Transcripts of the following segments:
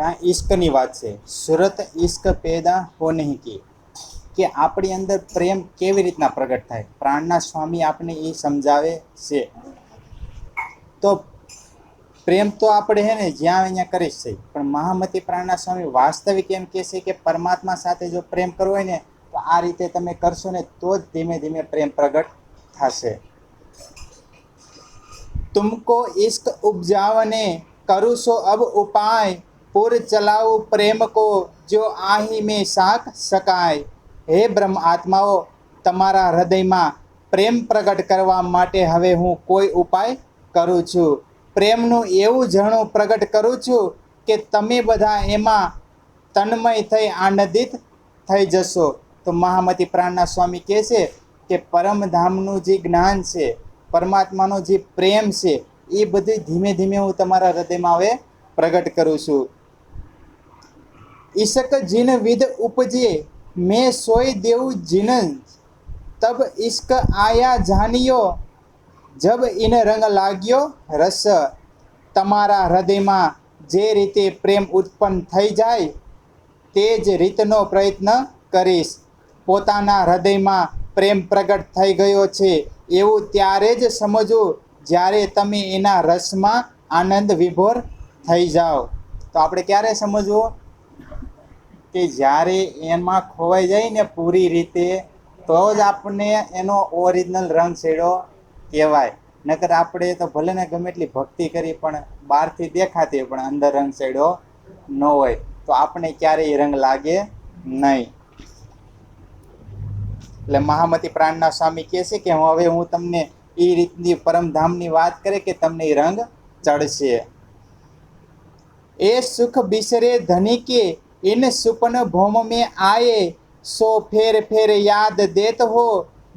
આ ઈશ્કની વાત છે. સુરત ઈશ્ક પેદા હો નહીં કી, કે આપણી અંદર પ્રેમ કેવી રીતના પ્રગટ થાય. પ્રાણના સ્વામી આપણે એ સમજાવે છે. તો પ્રેમ તો આપણે હે ને જ્યાં અહીંયા કરી છે, પણ મહામતી પ્રાણના સ્વામી વાસ્તવિક એમ કહે છે કે પરમાત્મા સાથે જો પ્રેમ કરવો હોય ને તો આ રીતે તમે કરશો ને તો જ ધીમે ધીમે પ્રેમ પ્રગટ થશે. तुमको इश्क उपजावने करूँ सो अब उपाय, पुर चलाऊं प्रेम को जो आही में साक सकाय. હે બ્રહ્મ આત્માઓ, તમારા હૃદયમાં પ્રેમ પ્રગટ કરવા માટે હવે હું કોઈ ઉપાય કરું છું. પ્રેમનું એવું ઝરણું પ્રગટ કરું છું કે તમે બધા એમાં તન્મય થઈ આનંદિત થઈ જશો. તો મહામતી પ્રાણના સ્વામી કહે છે કે પરમધામનું જે જ્ઞાન છે, પરમાત્માનો જે પ્રેમ છે, એ બધું ધીમે ધીમે હું તમારા હૃદયમાં હવે પ્રગટ કરું છું. ઈશક જીન વિધ ઉપજે મેં સોય દેવું જીન, તબ ઇશ્ક આયા જાનિયો જબ ઇન રંગ લાગ્યો રસ. તમારા હૃદયમાં જે રીતે પ્રેમ ઉત્પન્ન થઈ જાય તે જ રીતનો પ્રયત્ન કરીશ. પોતાના હૃદયમાં પ્રેમ પ્રગટ થઈ ગયો છે એવું ત્યારે જ સમજવું જ્યારે તમે એના રસમાં આનંદ વિભોર થઈ જાઓ. તો આપણે ક્યારે સમજવું? કે જ્યારે એમાં ખોવાઈ જાય ને પૂરી રીતે, તો જ આપણને એનો ઓરિજિનલ રંગ છેડો કહેવાય. નકર આપણે તો ભલે ને ગમે એટલી ભક્તિ કરી પણ બહારથી દેખાતી પણ અંદર રંગ છેડો ન હોય તો આપણે ક્યારેય રંગ લાગે નહીં. એટલે મહામતી પ્રાણના સ્વામી કહે છે કે હવે હું તમને એ રીતની પરમધામની વાત કરે કે તમને એ રંગ ચડશે. એ સુખ બિસરે ધની કે इन सुपन भौम में आए, सो फेर फेर याद देत हो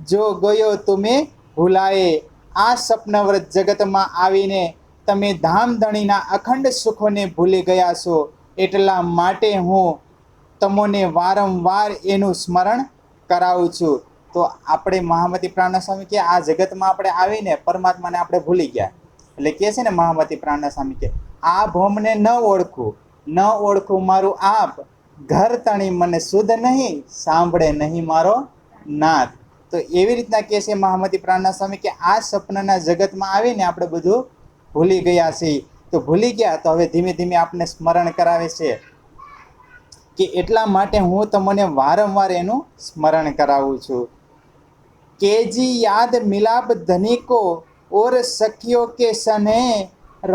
जो गयो तुम्हें भुलाए. આ સપનવ્રત જગતમાં આવીને તમે ધામધણીના અખંડ સુખોને ભૂલી ગયા છો, એટલા માટે હું તમને વારંવાર એનું સ્મરણ કરાવું છું. તો આપણે મહામતી પ્રાણના સ્વામી કે આ જગતમાં આપણે આવીને પરમાત્માને આપણે ભૂલી ગયા. એટલે કહે છે ને મહામતી પ્રાણના સ્વામી કે આ ભૌમને ન ઓળખું મારું આપ, ઘર તણી મને શુદ્ધ નહીં, સાંભળે નહીં મારો નાદ. તો એવી રીતના કહે છે મહામતી પ્રાણના સ્વામી કે આ સપનાના જગતમાં આવીને આપણે બધું ભૂલી ગયા છીએ. તો ભૂલી ગયા તો હવે ધીમે ધીમે આપણે સ્મરણ કરાવે છે કે એટલા માટે હું તમને વારંવાર એનું સ્મરણ કરાવું છું. કેજી યાદ મિલાપ ધનિકો ઓર સખિયો કે સને,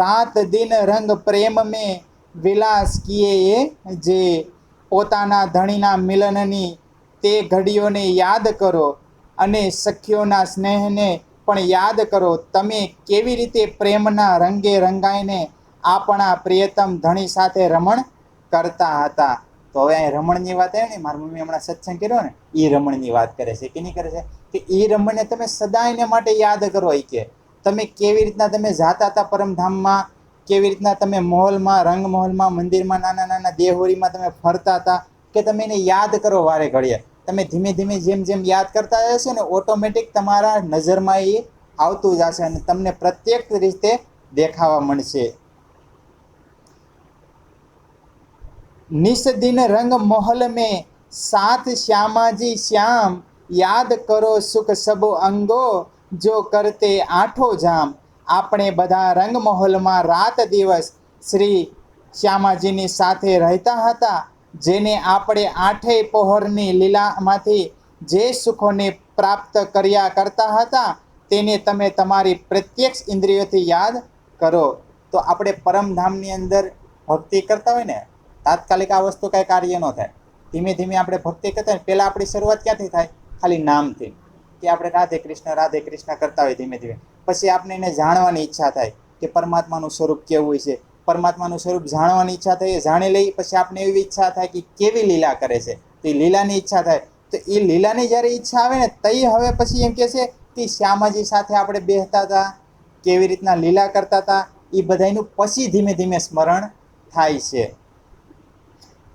રાત દિન રંગ પ્રેમ મેં વિલાસ કિએ જે. પોતાના ધણીના મિલનની તે ઘડીઓને યાદ કરો અને સખીઓના સ્નેહને પણ યાદ કરો. તમે કેવી રીતે પ્રેમના રંગે રંગાઈને આપણા પ્રિયતમ ધણી સાથે રમણ કરતા હતા. તો હવે અહીં રમણની વાત આવે ને, મારી મમ્મી હમણાં સત્સંગ કર્યો ને, એ રમણની વાત કરે છે કે નહીં કરે છે કે એ રમણને તમે સદાયને માટે યાદ કરો. એ કે તમે કેવી રીતના તમે જાતા હતા પરમધામમાં, કેવી રીતના તમે મહોલમાં, રંગ મહોલમાં, મંદિરમાં, નાના નાના દેહોરીમાં તમે ફરતા હતા, કે તમે એને યાદ કરો વારે ઘડીએ. તમે ધીમે ધીમે જેમ જેમ યાદ કરતા જશો ને ઓટોમેટિક તમારા નજરમાં એ આવતું જશે અને તમને પ્રત્યેક રીતે દેખાવા મળશે. નિસ્દિન રંગ મહોલ મેં સાથ શ્યામાજી શ્યામ, યાદ કરો સુખ સબ અંગો જો કરતે આઠો જામ. આપણે બધા રંગ મહોલમાં રાત દિવસ શ્રી શ્યામાજીની સાથે રહેતા હતા, જેને આપણે આઠેય પહોરની લીલામાંથી જે સુખોને પ્રાપ્ત કર્યા કરતા હતા તેને તમે તમારી પ્રત્યક્ષ ઇન્દ્રિયોથી યાદ કરો. તો આપણે પરમધામની અંદર ભક્તિ કરતા હોય ને તાત્કાલિક આ વસ્તુ કાંઈ કાર્ય ન થાય. ધીમે ધીમે આપણે ભક્તિ કરતા હોય, પહેલાં આપણી શરૂઆત ક્યાંથી થાય? ખાલી નામથી, કે આપણે રાધે કૃષ્ણ કરતા હોય. ધીમે ધીમે પછી આપણે એને જાણવાની ઈચ્છા થાય કે પરમાત્માનું સ્વરૂપ કેવું હોય છે. પરમાત્માનું સ્વરૂપ જાણવાની ઈચ્છા થાય, એ જાણી લઈ પછી આપણે એવી ઈચ્છા થાય કે કેવી લીલા કરે છે, તો એ લીલાની ઈચ્છા થાય. તો એ લીલાની જ્યારે ઈચ્છા આવે ને તઈ હવે પછી એમ કહે છે કે શ્યામાજી સાથે આપણે બેસતા હતા, કેવી રીતના લીલા કરતા હતા, એ બધાનું પછી ધીમે ધીમે સ્મરણ થાય છે.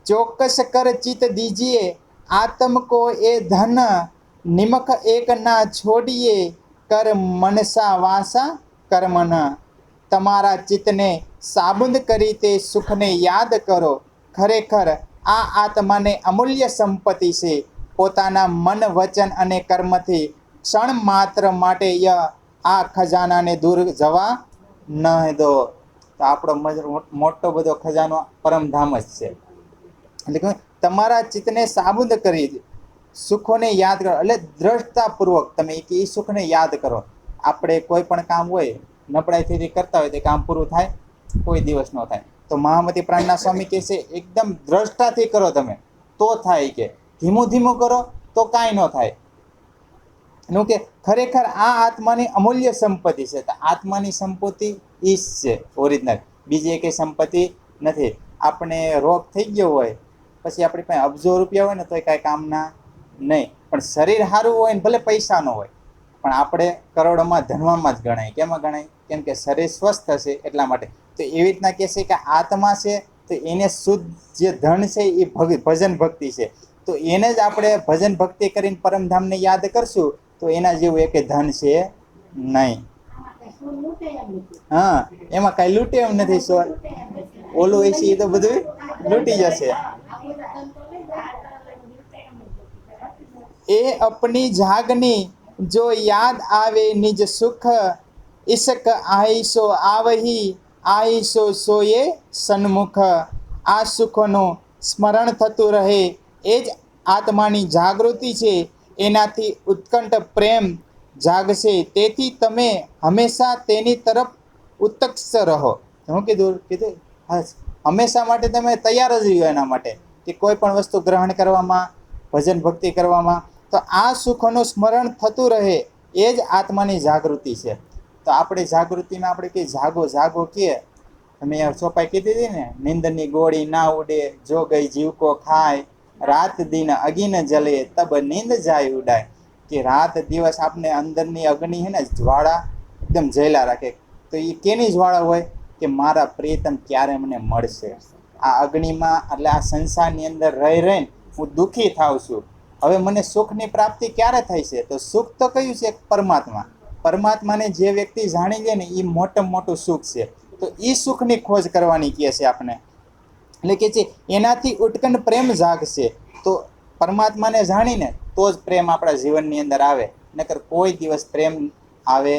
ચોક્કસ કર ચિત દીજીએ આત્મ કો એ ધન, નિમક એક ના છોડીએ કર મનસા વાસા કર્મન. તમારા ચિત્તને સાબુદ કરી તે સુખને યાદ કરો. ખરેખર આ આત્માને અમૂલ્ય સંપત્તિ છે. પોતાના મન, વચન અને કર્મથી ક્ષણ માત્ર માટે આ ખજાનાને દૂર જવા ન દો. તો આપણો મોટો બધો ખજાનો પરમધામ જ છે. એટલે કે તમારા ચિત્તને સાબુદ કરી સુખોને યાદ કરો, એટલે દ્રઢતાપૂર્વક તમે એ સુખને યાદ કરો. આપણે કોઈ પણ કામ હોય નબળાઈથી કરતા હોય તે કામ પૂરું થાય? કોઈ દિવસ ન થાય. તો મહામતી પ્રાણના સ્વામી કહે છે એકદમ દ્રષ્ટાથી કરો તમે તો થાય, કે ધીમું ધીમું કરો તો કાંઈ ન થાય. એનું કે ખરેખર આ આત્માની અમૂલ્ય સંપત્તિ છે. આત્માની સંપત્તિ ઈશ છે ઓરિજિનલ, બીજી એકેય સંપત્તિ નથી. આપણે રોગ થઈ ગયો હોય પછી આપણી પાસે અબજો રૂપિયા હોય ને તોય કાંઈ કામના નહીં, પણ શરીર સારું હોય ને ભલે પૈસા ન હોય પણ આપણે કરોડોમાં ધનવામાં જ ગણાય. કેમાં ગણાય? કેમ કે શરીર સ્વસ્થ હશે એટલા માટે. તો એવી રીતના કહે છે કે આત્મા છે તો એને શુદ્ધ જે ધન છે એ ભજન ભક્તિ છે. તો એને જ આપણે ભજન ભક્તિ કરીને પરમધામને યાદ કરશું તો એના જેવું એક ધન છે નહીં. હા, એમાં કઈ લૂંટે એમ નથી. ઓલું હોય છે એ તો બધું લૂંટી જશે. એ અપની જાગની જો યાદ આવે નિજ સુખ, ઈશક આઈસો આવહી આઈસો સોએ સન્મુખ. આ સુખનું સ્મરણ થતું રહે એ જ આત્માની જાગૃતિ છે. એનાથી ઉત્કંઠ પ્રેમ જાગશે. તેથી તમે હંમેશા તેની તરફ ઉત્કટ રહો. શું કીધું? હંમેશા માટે તમે તૈયાર જ રહ્યો એના માટે, કે કોઈ પણ વસ્તુ ગ્રહણ કરવામાં, ભજન ભક્તિ કરવામાં. તો આ સુખનું સ્મરણ થતું રહે એ જ આત્માની જાગૃતિ છે. તો આપણે જાગૃતિમાં આપણે કે જાગો જાગો કે તમે ચોપાઈ કીધી હતી ને, નિંદની ગોળી ના ઉડે જો ગઈ જીવકો ખાય, રાત દિન અગિન જલે તબ નીંદ જાય ઉડાય. કે રાત દિવસ આપણે અંદરની અગ્નિ છે ને જ્વાળા એકદમ જયલા રાખે. તો એ કેની જ્વાળા હોય? કે મારા પ્રિયતમ ક્યારે મને મળશે. આ અગ્નિમાં એટલે આ સંસારની અંદર રહી રહીને હું દુઃખી થાઉં છું. હવે મને સુખની પ્રાપ્તિ ક્યારે થાય છે? તો સુખ તો કયું છે? પરમાત્મા. પરમાત્માને જે વ્યક્તિ જાણી લે ને એ મોટામાં મોટું સુખ છે. તો એ સુખની ખોજ કરવાની કહે છે આપણે. એટલે કે છે એનાથી ઉત્કંઠ પ્રેમ જાગશે. તો પરમાત્માને જાણીને તો જ પ્રેમ આપણા જીવનની અંદર આવે, નકર કોઈ દિવસ પ્રેમ આવે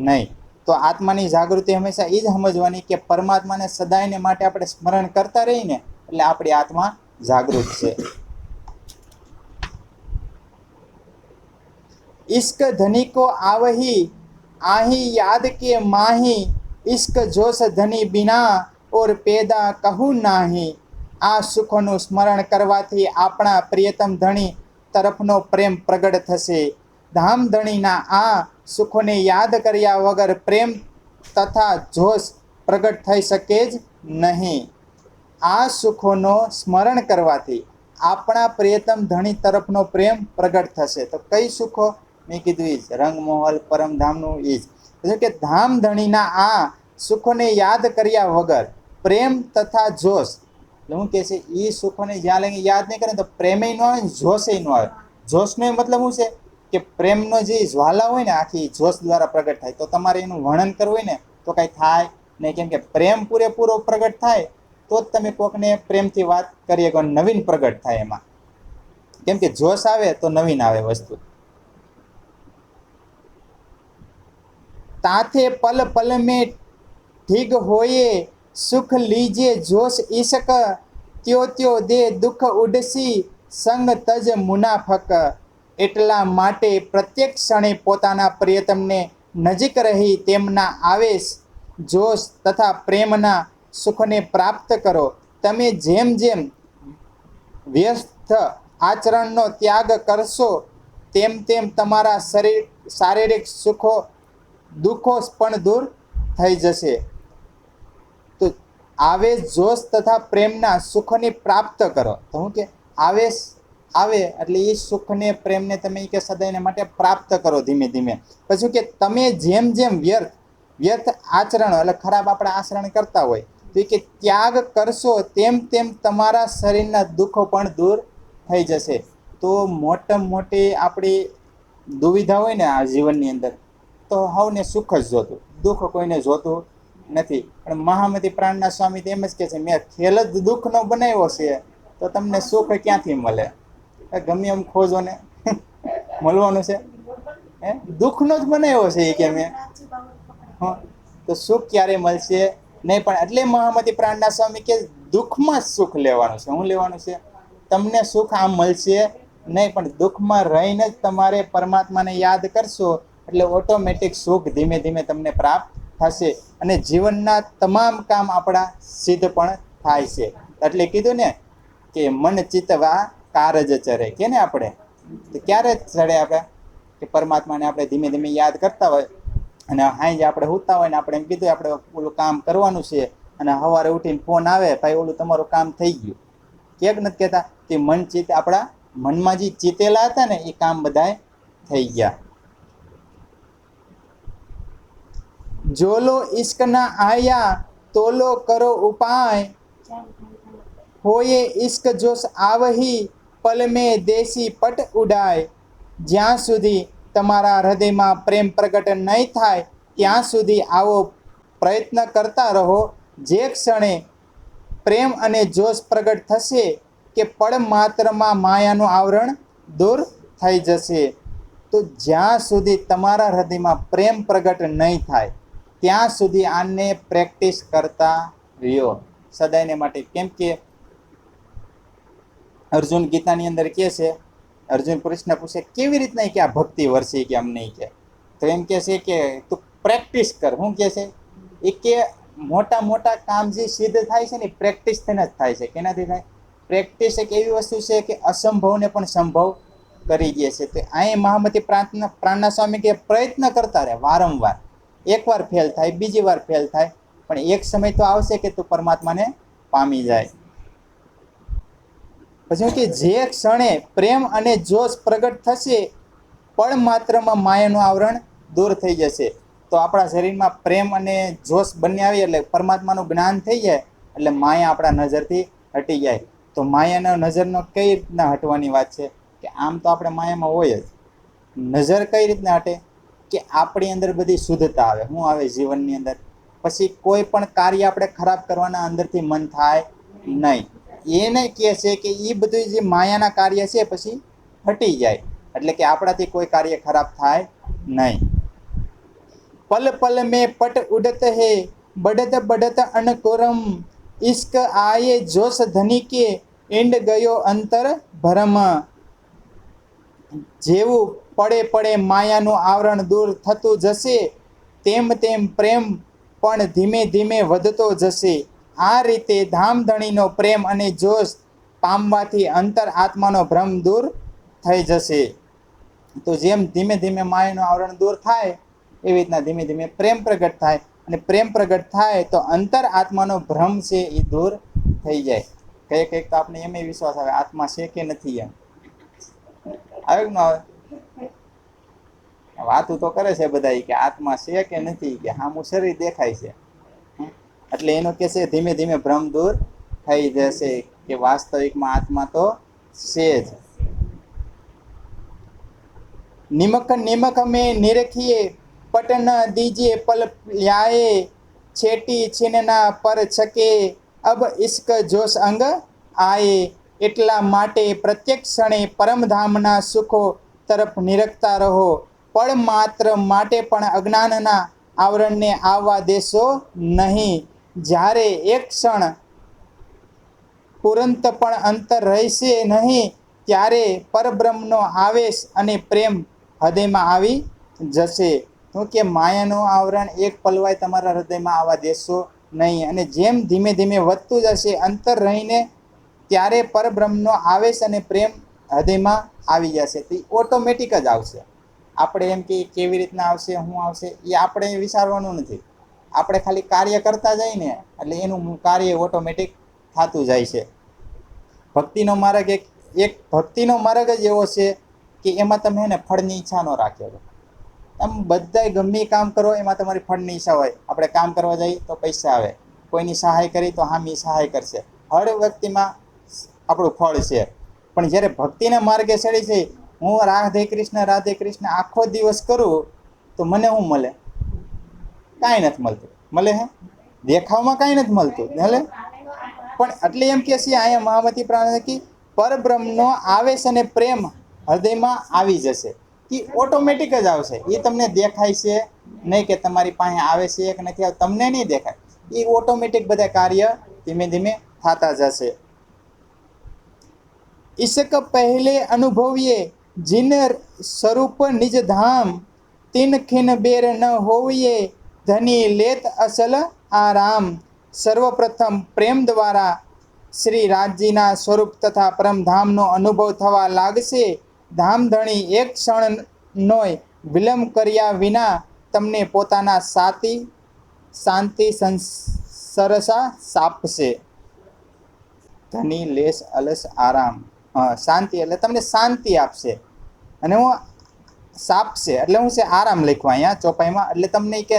નહીં. તો આત્માની જાગૃતિ હંમેશા એ જ સમજવાની કે પરમાત્માને સદાયને માટે આપણે સ્મરણ કરતા રહીને એટલે આપણી આત્મા જાગૃત છે. इश्क धनी को आवही आही याद के माही, इश्क जोश धनी बिना और पैदा कहूँ नाही. આ સુખોનું સ્મરણ કરવાથી આપણા પ્રિયતમ ધણી તરફનો પ્રેમ પ્રગટ થશે. ધામધણીના આ સુખોને યાદ કર્યા વગર પ્રેમ તથા જોશ પ્રગટ થઈ શકે જ નહીં. આ સુખોનો સ્મરણ કરવાથી આપણા પ્રિયતમ ધણી તરફનો પ્રેમ પ્રગટ થશે. તો કઈ સુખો? મેં કીધું એ જ રંગમહોલ પરમધામનું એ જ. એટલે કે ધામધણીના આ સુખોને યાદ કર્યા વગર પ્રેમ તથા જોશ, એટલે શું કહે છે? એ સુખોને જ્યાં લઈને યાદ નહીં કરે તો પ્રેમે ન આવે ને જોશે ન આવે. જોશનો મતલબ શું છે? કે પ્રેમનો જે જ્વાલા હોય ને આખી જોશ દ્વારા પ્રગટ થાય. તો તમારે એનું વર્ણન કરવું હોય ને તો કાંઈ થાય નહીં, કેમ કે પ્રેમ પૂરેપૂરો પ્રગટ થાય તો જ તમે કોકને પ્રેમથી વાત કરી શકો, નવીન પ્રગટ થાય એમાં. કેમ કે જોશ આવે તો નવીન આવે વસ્તુ. ताथे पल पल में ठीक होए सुख लीजे जोश ईशक, त्यो त्यो दे दुख उडसी संग तज मुनाफक. એટલા માટે પ્રત્યેક ક્ષણે પોતાના પ્રિયતમને નજીક રહી તેમના આવેશ, જોશ તથા પ્રેમના સુખને પ્રાપ્ત કરો. તમે જેમ જેમ વ્યસ્ત આચરણનો ત્યાગ કરશો તેમ તેમ તમારા શારીરિક દુઃખો પણ દૂર થઈ જશે. તો આવેશ, જોશ તથા પ્રેમના સુખને પ્રાપ્ત કરો. તો હું કે આવેશ આવે એટલે એ સુખને પ્રેમને તમે કે સદાયને માટે પ્રાપ્ત કરો ધીમે ધીમે. પછી કે તમે જેમ જેમ વ્યર્થ આચરણ એટલે ખરાબ આપણે આચરણ કરતા હોય તો એ કે ત્યાગ કરશો તેમ તેમ તમારા શરીરના દુઃખો પણ દૂર થઈ જશે. તો મોટામાં મોટી આપણી દુવિધા હોય ને આ જીવનની અંદર તો હવને સુખ જ જોતું, દુઃખ કોઈને જોતું નથી. પણ મહામતી પ્રાણના સ્વામી તો એમ જ કહે છે, મેં ખેલ જ દુઃખનો બનાવ્યો છે, તો તમને સુખ ક્યાંથી મળે? ગમે એમ ખોજો ને મળવાનું છે. હે, દુઃખનો જ બનાવ્યો છે એ કે મેં. હા, તો સુખ ક્યારે મળશે નહીં. પણ એટલે મહામતી પ્રાણના સ્વામી કે દુઃખમાં જ સુખ લેવાનું છે. શું લેવાનું છે? તમને સુખ આમ મળશે નહીં, પણ દુઃખમાં રહીને જ તમારે પરમાત્માને યાદ કરશો એટલે ઓટોમેટિક સુખ ધીમે ધીમે તમને પ્રાપ્ત થશે અને જીવનના તમામ કામ આપણા સિદ્ધ પણ થાય છે. એટલે કીધું ને કે મન ચિતવા કારજ ચરે, કે ને આપણે તો ક્યારે ચડે? આપણે કે પરમાત્માને આપણે ધીમે ધીમે યાદ કરતા હોય અને હાઈ આપણે સૂતા હોય ને આપણે એમ કીધું આપણે ઓલું કામ કરવાનું છે અને સવારે ઉઠીને ફોન આવે, ભાઈ ઓલું તમારું કામ થઈ ગયું, ક્યાંક નથી કહેતા કે મન ચિત્ત આપણા મનમાં જે ચિતેલા હતા ને એ કામ બધાય થઈ ગયા. જોલો ઇશ્કના આયા તોલો કરો ઉપાય, હોયે ઇશ્ક જોશ આવહી પલ મેં દેશી પટ ઉડાય. જ્યાં સુધી તમારા હૃદયમાં પ્રેમ પ્રગટ નહીં થાય ત્યાં સુધી આવો પ્રયત્ન કરતા રહો. જે ક્ષણે પ્રેમ અને જોશ પ્રગટ થશે કે પળ માત્રમાં માયાનું આવરણ દૂર થઈ જશે. તો જ્યાં સુધી તમારા હૃદયમાં પ્રેમ પ્રગટ નહીં થાય ત્યાં સુધી આને પ્રેક્ટિસ કરતા રહ્યો સદાયને માટે. કેમ કે અર્જુન ગીતાની અંદર કહે છે, અર્જુન કૃષ્ણ પૂછે કેવી રીતના કે આ ભક્તિ વર્ષી કે આમ નહીં કે, તો એમ કહે છે કે તું પ્રેક્ટિસ કર. શું કહે છે એ કે મોટા મોટા કામ જે સિદ્ધ થાય છે ને પ્રેક્ટિસ થઈને જ થાય છે. કેનાથી થાય? પ્રેક્ટિસ એક એવી વસ્તુ છે કે અસંભવને પણ સંભવ કરી દે છે. તો અહીં મહામતી પ્રાણના સ્વામી કે પ્રયત્ન કરતા રહે વારંવાર. એકવાર ફેલ થાય, બીજી વાર ફેલ થાય, પણ એક સમય તો આવશે કે તું પરમાત્માને પામી જાય. પછી કે જે ક્ષણે પ્રેમ અને જોશ પ્રગટ થશે પળ માત્રમાં માયાનું આવરણ દૂર થઈ જશે. તો આપણા શરીરમાં પ્રેમ અને જોશ બંને આવી એટલે પરમાત્માનું જ્ઞાન થઈ જાય એટલે માયા આપણા નજરથી હટી જાય. તો માયાના નજરનો કઈ રીતના હટવાની વાત છે કે આમ તો આપણે માયામાં હોય જ, નજર કઈ રીતના હટે કે આપણી અંદર બધી શુદ્ધતા આવે. શું આવે જીવનની અંદર? પછી કોઈ પણ કાર્ય આપણે ખરાબ કરવાના અંદરથી મન થાય નહીં. એને કહે છે કે એ બધું જે માયાના કાર્ય છે પછી હટી જાય એટલે કે આપણાથી કોઈ કાર્ય ખરાબ થાય નહીં. પલ પલ મેં પટ ઉડત હે બડત બડત અનકુરમ, ઇશ્ક આયે જોશ ધની કે ઈંડ ગયો અંતર ભરમ. જેવું પડે પડે માયાનું આવરણ દૂર થતું જશે તેમ તેમ પ્રેમ પણ ધીમે ધીમે વધતો જશે. આ રીતે ધામધણીનો પ્રેમ અને જોશ પામવાથી અંતર આત્માનો ભ્રમ દૂર થઈ જશે. તો જેમ ધીમે ધીમે માયાનું આવરણ દૂર થાય એવી રીતના ધીમે ધીમે પ્રેમ પ્રગટ થાય અને પ્રેમ પ્રગટ થાય તો અંતર આત્માનો ભ્રમ છે એ દૂર થઈ જાય. કંઈક કંઈક તો આપણે એમ વિશ્વાસ આવે આત્મા છે કે નથી, એમ આવે કે ન આવે? વાતું તો કરે છે બધા કે આત્મા છે કે નથી, કે સામું શરીર દેખાય છે. એટલે એનું કે છે ધીમે ધીમે ભ્રમ દૂર થઈ જશે કે વાસ્તવિકમાં આત્મા તો છે જ. નિમક નિમક મેં નિરખીએ પટ ન દીજીએ પલ લ્યાએ, છેટી છીનના પર છકે અબ ઇશ્ક જોશ અંગ આયે. એટલા માટે પ્રત્યેક ક્ષણે પરમધામના સુખો તરફ નિરખતા રહો. પળ માત્ર માટે પણ અજ્ઞાનના આવરણને આવવા દેશો નહીં. જ્યારે એક ક્ષણ તુરંત પણ અંતર રહેશે નહીં ત્યારે પરબ્રહ્મનો આવેશ અને પ્રેમ હૃદયમાં આવી જશે. તો કે માયાનું આવરણ એક પલવાય તમારા હૃદયમાં આવવા દેશો નહીં. અને જેમ ધીમે ધીમે વધતું જશે અંતર રહીને ત્યારે પરબ્રહ્મનો આવેશ અને પ્રેમ હૃદયમાં આવી જશે. તો ઓટોમેટિક જ આવશે. આપણે એમ કે કેવી રીતના આવશે, શું આવશે એ આપણે વિચારવાનું નથી. આપણે ખાલી કાર્ય કરતા જઈએ ને એટલે એનું કાર્ય ઓટોમેટિક થતું જાય છે. ભક્તિનો માર્ગ એક ભક્તિનો માર્ગ જ એવો છે કે એમાં તમે એને ફળની ઈચ્છા ન રાખો. તમે બધાય ગમે કામ કરો એમાં તમારી ફળની ઈચ્છા હોય. આપણે કામ કરવા જઈએ તો પૈસા આવે, કોઈની સહાય કરી તો હામી સહાય કરશે, હર વ્યક્તિમાં આપણું ફળ છે. પણ જ્યારે ભક્તિના માર્ગે ચડી છે, હું રાધે કૃષ્ણ આખો દિવસ કરું તો મને શું મળે? કાંઈ નથી મળતું. મળે હે? દેખાવમાં કાંઈ નથી મળતું એટલે પણ એટલે એમ કે છે અહીંયા મહામતી પ્રાણ કે પરબ્રહ્મનો આવેશ અને પ્રેમ હૃદયમાં આવી જશે એ ઓટોમેટિક જ આવશે. એ તમને દેખાય છે નહીં કે તમારી પાસે આવે છે કે નથી આવતું, તમને નહીં દેખાય. એ ઓટોમેટિક બધા કાર્ય ધીમે ધીમે થતા જશે. ઈશક પહેલે અનુભવીએ જીન સ્વરૂપ નિજ ધામ, તીન ખીન બેર ન હોવીએ ધની લેત અસલ આરામ. સર્વપ્રથમ પ્રેમ દ્વારા શ્રી રાજજીના સ્વરૂપ તથા પરમધામનો અનુભવ થવા લાગશે. ધામધણી એક ક્ષણનોય વિલંબ કર્યા વિના તમને પોતાના શાંતિ સરસા સાપશે. ધની લેસ અલસ આરામ, શાંતિ એટલે તમને શાંતિ આપશે. અને હું સાપશે એટલે હું છે આરામ લખવા અહીંયા ચોપાઈમાં, એટલે તમને કે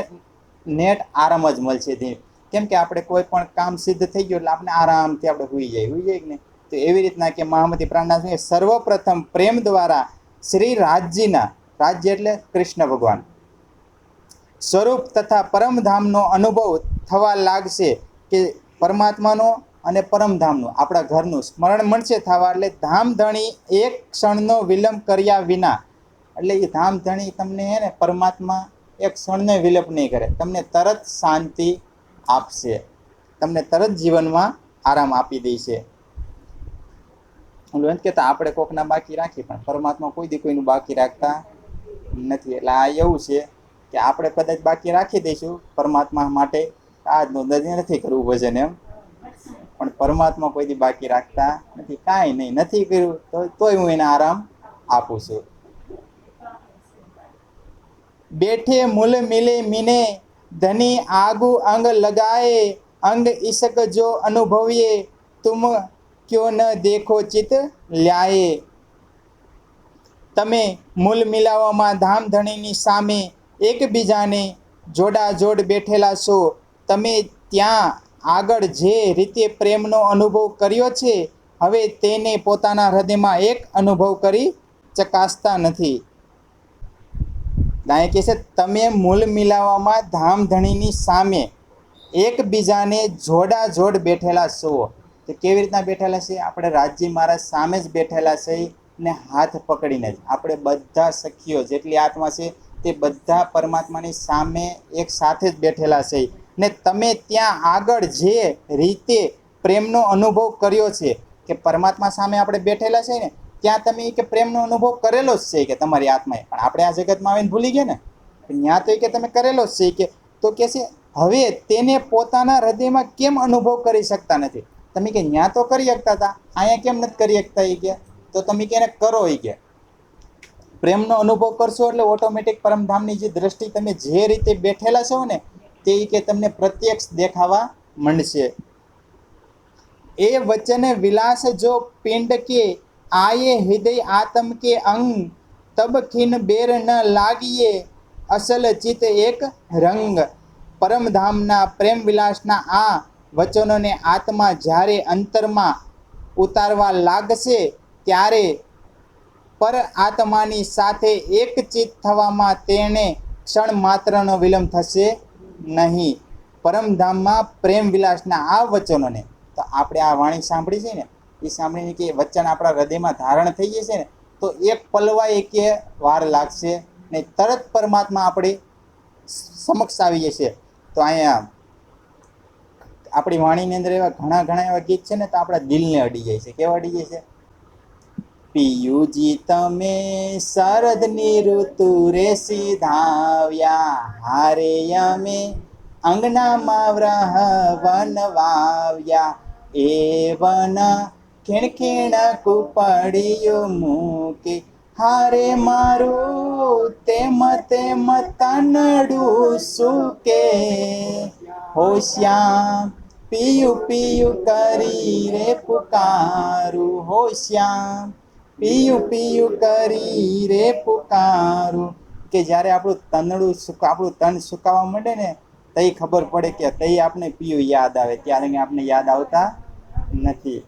નેટ આરામ જ મળશે. કેમ કે આપણે કોઈ પણ કામ સિદ્ધ થઈ ગયું એટલે આપણે આરામથી આપણે હુઈ જાય કે નહીં. તો એવી રીતના કે મહામતી પ્રાણનાથ સર્વપ્રથમ પ્રેમ દ્વારા શ્રી રાજજીના, રાજ્ય એટલે કૃષ્ણ ભગવાન, સ્વરૂપ તથા પરમધામનો અનુભવ થવા લાગશે. કે પરમાત્માનો અને પરમધામનું આપણા ઘરનું સ્મરણ મળશે થવા, એટલે ધામધણી એક ક્ષણનો વિલંબ કર્યા વિના, એટલે એ ધામધણી તમને હે ને પરમાત્મા એક ક્ષણનો વિલંબ નહીં કરે, તમને તરત શાંતિ આપશે, તમને તરત જીવનમાં આરામ આપી દેશે. ઓલું એમ કહેતા આપણે કોકના બાકી રાખીએ પણ પરમાત્મા કોઈ દી કોઈનું બાકી રાખતા નથી. એટલે આ એવું છે કે આપણે કદાચ બાકી રાખી દઈશું પરમાત્મા માટે, આજનું નથી કરવું ભજન એમ, પણ પરમાત્મા કોઈ દી બાકી રાખતા નથી. કાંઈ નહીં, નથી કર્યું તોય હું એને આરામ આપું છું. બેઠે મૂલ મિલે મીને ધની આગુ અંગ લગાએ, અંગ ઈશક જો અનુભવીએ તુમ ક્યો ન દેખો ચિત લ્યાએ. તમે મૂલ મિલાવવામાં ધામધણીની સામે એકબીજાને જોડાજોડ બેઠેલા છો. તમે ત્યાં આગળ જે રીતે પ્રેમનો અનુભવ કર્યો છે હવે તેને પોતાના હૃદયમાં એક અનુભવ કરી ચકાસતા નથી. દાય કહે છે તમે મૂલ મિલાવવામાં ધામધણીની સામે એકબીજાને જોડાજોડ બેઠેલા છો. તો કેવી રીતના બેઠેલા છે? આપણે રાજજી મહારાજ સામે જ બેઠેલા છે ને હાથ પકડીને જ. આપણે બધા સખીઓ જેટલી આત્મા છે તે બધા પરમાત્માની સામે એક સાથે જ બેઠેલા છે. ને તમે ત્યાં આગળ જે રીતે પ્રેમનો અનુભવ કર્યો છે કે પરમાત્મા સામે આપણે બેઠેલા છે ને ત્યાં તમે કે પ્રેમનો અનુભવ કરેલો જ છે કે તમારી આત્માએ, પણ આપણે આ જગતમાં આવીને ભૂલી ગયા ને. ત્યાં તો કે તમે કરેલો જ છે કે, તો કે છે હવે તેને પોતાના હૃદયમાં કેમ અનુભવ કરી શકતા નથી? તમે કે ત્યાં તો કરી શકતા હતા, અહીંયા કેમ નથી કરી શકતા? એ કે તો તમે કે એને કરો. એ કે પ્રેમનો અનુભવ કરશો એટલે ઓટોમેટિક પરમધામની જે દ્રષ્ટિ તમે જે રીતે બેઠેલા છો ને તે કે તમને પ્રત્યક્ષ દેખાવા માંડશે. એ વચન વિલાસ જો પિંડ કે આયે હૃદય આત્મ કે અંગ, તબ ખીન બેર ન લાગીએ અસલ ચિત એક રંગ. પરમધામના પ્રેમ વિલાસના આ વચનોને આત્મા જ્યારે અંતરમાં ઉતારવા લાગશે ત્યારે પર આત્માની સાથે એક ચિત થવામાં તેને ક્ષણ માત્રનો વિલંબ થશે નહીં. પરમધામમાં પ્રેમ વિલાસના આ વચનોને, તો આપણે આ વાણી સાંભળી છે ને એ સાંભળીને કે વચન આપણા હૃદયમાં ધારણ થઈ જશે ને તો એક પલવાય કે વાર લાગશે ને તરત પરમાત્મા આપણી સમક્ષ આવી જશે. તો અહીંયા આપણી વાણીની અંદર એવા ઘણા એવા ગીત છે ને તો આપણા દિલને અડી જાય છે. કેવા અડી જાય છે? પિયુજી તમે શરદની ઋતુ રે સીધાવ્યા, હારે અમે અંગનામાં વૃહવન વાવ્યા. એ વન ખીણ કુપડિયું મૂકી, હારે મારું તેમ તનડું સુકે. હો શ્યામ પિયું પિયું કરી રે પુકારું, હો શ્યામ પિયું પિયું કરી રે પુકારું. કે જ્યારે આપણું તનડું આપણું તન સુકાવા માંડે ને તઈ ખબર પડે કે તઈ આપણે પિયું યાદ આવે, ત્યારે આપણે યાદ આવતા નથી.